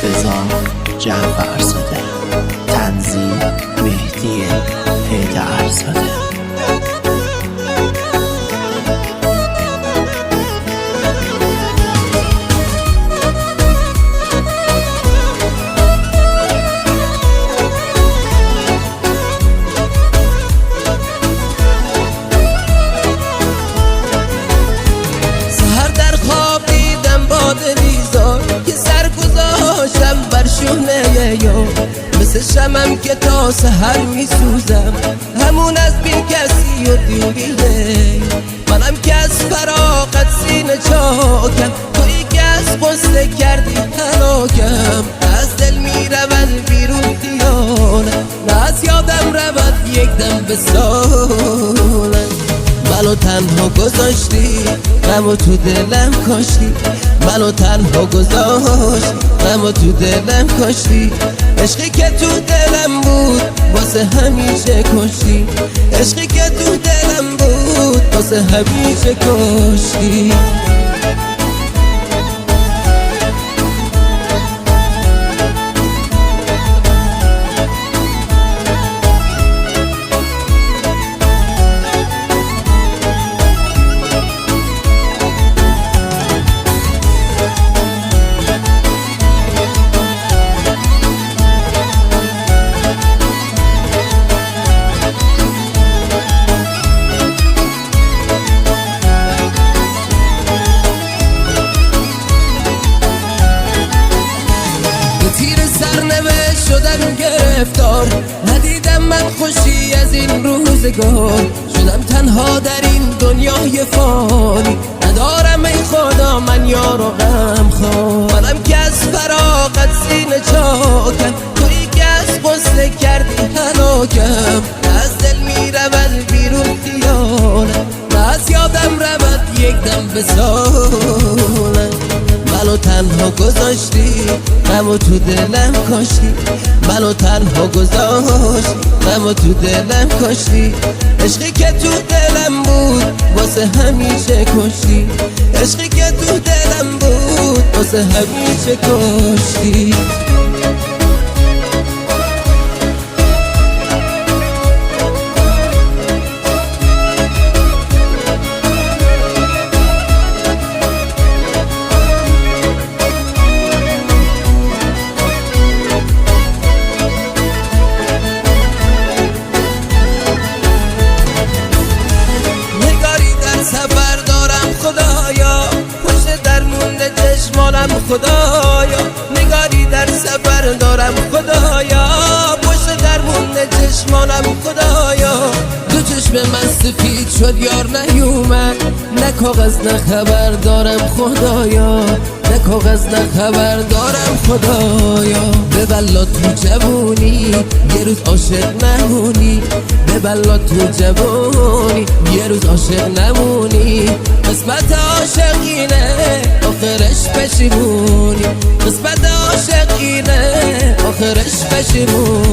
افتضاح جعفرزاده، تنظیم مهدی حیدرزاده. مثل شمم که تا سحر میسوزم، همون از بی کسی و دیویده. منم که از فراقت سینه چاکم، تویی که از غصه کردی هلاکم. از دل میرود بیرون خیالم، نه از یادم رود یک دم به سالم. منو تنها گذاشتی، غمو تو دلم کاشتی. منو تنها گذاشتی، غمو تو دلم کاشتی. عشقی که تو دلم بود واسه همیشه کشتی. عشقی که تو دلم بود واسه همیشه کشتی. شدم گرفتار، ندیدم من خوشی از این روزگار. شدم تنها در این دنیای فانی، ندارم ای خدا من یار و غم خوار. منم که از فراقت سینه چاکم، تویی که از غصه کردی هلاکم. از دل میرود بیرون خیالم، نه از یادم رود یک دم به سالم. منو تنها گذاشتی، غمو تو دلم کاشتی. منو تنها گذاشتی، غمو تو دلم کاشتی. عشقی که تو دلم بود واسه همیشه کشتی. عشقی که تو دلم بود واسه همیشه کشتی. خدایا نگاری در سفر دارم، خدایا پشت در مونده چشمانم، خدایا دو چشم من سفید شد یار نیومد. نه کاغذ نه خبر دارم خدایا، نه کاغذ نه خبر دارم خدایا. ببلا تو جوونی یه روز عاشق نمونی، ببلا تو جوونی یه روز عاشق نمونی. قسمت عاشقینه آخرش پشیمونی، قسمت عاشقینه آخرش پشیمونی.